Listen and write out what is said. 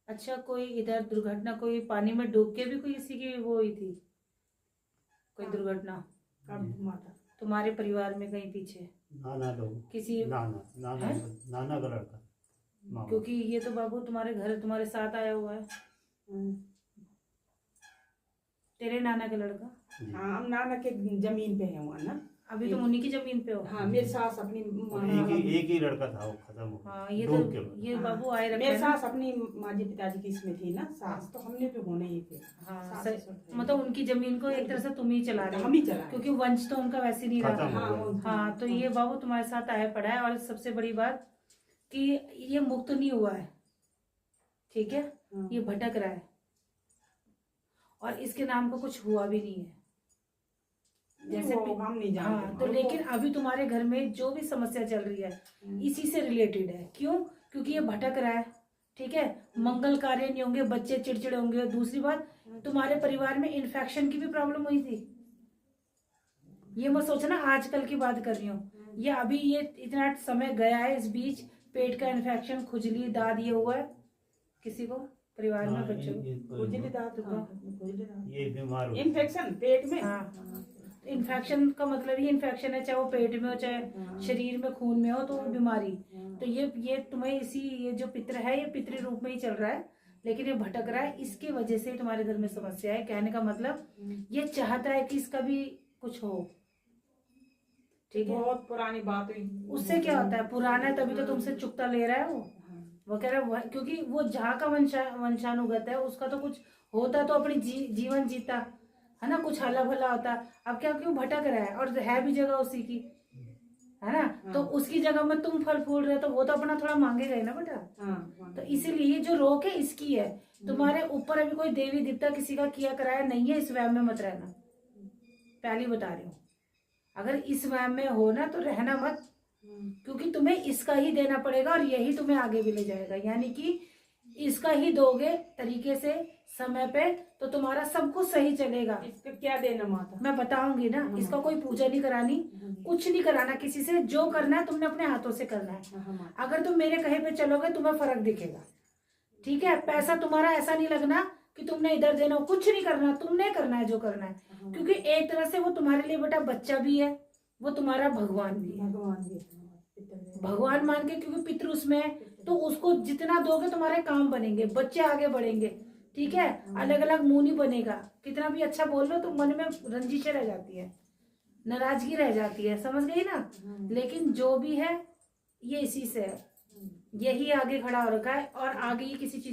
अच्छा, कोई इधर दुर्घटना, कोई पानी में डूब के भी कोई किसी की वो हुई थी, कोई दुर्घटना कब हुआ था? तुम्हारे परिवार में कहीं पीछे नाना लोग, किसी? नाना नाना हैं? नाना का लड़का, मामा। क्योंकि ये तो बाबू तुम्हारे घर तुम्हारे साथ आया हुआ है, तेरे नाना का लड़का। जी। हाँ, हम नाना के जमीन पे है वहाँ ना। अभी तुम उन्हीं की जमीन पे हो। हाँ, मेरी सास अपनी एक ही लड़का था, वो खत्म हो गया। हाँ, ये डूब तो के बस। ये हाँ, बाबू आए रखे मेरे हैं ना। सास अपनी माँ जी पिताजी की इसमें थी ना, सास तो हमने भी होने ही थे। हाँ, सास ससुर थे। मतलब उनकी जमीन को एक तरह से तुम ही चला रहे हम ही चला रहे। क्योंकि वंश तो उनका वैसे नहीं खत्म रहा। हो गया। हाँ, तो ये बाबू तुम्हारे साथ आया पड़ा है, और सबसे बड़ी बात कि ये मुक्त नहीं हुआ है, ठीक है, ये भटक रहा है, और इसके नाम का कुछ हुआ भी नहीं है जैसे हम नहीं जानते। हाँ, तो लेकिन अभी तुम्हारे घर में जो भी समस्या चल रही है इसी से रिलेटेड है। क्यों? क्योंकि ये भटक रहा है, ठीक है, मंगल कार्य नहीं होंगे, बच्चे चिड़चिड़े होंगे। दूसरी बात, तुम्हारे परिवार में इन्फेक्शन की भी प्रॉब्लम हुई थी। ये मत सोचना आजकल की बात कर रही हूँ, ये अभी ये इतना समय गया है, इस बीच पेट का इन्फेक्शन, खुजली, दाद ये हुआ है किसी को परिवार में? बच्चों को खुजली दांत ये बीमार हो इन्फेक्शन पेट में। हाँ, इन्फेक्शन का मतलब ही इन्फेक्शन है, चाहे वो पेट में हो चाहे शरीर में खून में हो, तो वो बीमारी। तो ये तुम्हें ये जो पित्र है, ये पितृ रूप में ही चल रहा है, लेकिन ये भटक रहा है, इसकी वजह से तुम्हारे घर में समस्या है। कहने का मतलब ये चाहता है कि इसका भी कुछ हो, ठीक है। बहुत पुरानी बात हुई। उससे क्या होता है, पुराना है तभी तो तुमसे चुकता ले रहा है वो कह रहा है क्योंकि वो जहाँ का वंशानुगत है, उसका तो कुछ होता तो अपनी जीवन जीता है ना, कुछ हला भला होता। अब क्या, क्यों भटक रहा है, और है भी जगह उसी की, है ना। तो उसकी जगह में तुम फल फूल रहे, तो वो तो अपना थोड़ा मांगेगा ही ना बेटा। तो इसीलिए जो रोक है इसकी है। तुम्हारे ऊपर अभी कोई देवी देवता किसी का किया कराया नहीं है, इस वहम में मत रहना, पहली बता रही हूँ। अगर इस वहम में हो ना तो रहना मत, क्योंकि तुम्हें इसका ही देना पड़ेगा, और यही तुम्हें आगे भी ले जाएगा। यानी कि इसका ही दोगे तरीके से, समय पे, तो तुम्हारा सब कुछ सही चलेगा। इसका क्या देना माता? मैं बताऊंगी ना। इसका कोई पूजा नहीं करानी, कुछ नहीं कराना किसी से। जो करना है तुमने अपने हाथों से करना है। अगर तुम मेरे कहे पे चलोगे तुम्हें फर्क दिखेगा, ठीक है। पैसा तुम्हारा ऐसा नहीं लगना कि तुमने इधर देना, कुछ नहीं करना, तुमने करना है जो करना है। क्योंकि एक तरह से वो तुम्हारे लिए बेटा बच्चा भी है, वो तुम्हारा भगवान भी है, भगवान मान के, क्योंकि पितृ उसमें है। तो उसको जितना दोगे तुम्हारे काम बनेंगे, बच्चे आगे बढ़ेंगे, ठीक है। अलग अलग मुंह नहीं बनेगा। कितना भी अच्छा बोल लो तो मन में रंजिशें रह जाती है, नाराजगी रह जाती है, समझ गई ना। लेकिन जो भी है ये इसी से है, यही आगे खड़ा हो रखा है, और आगे ही किसी चीज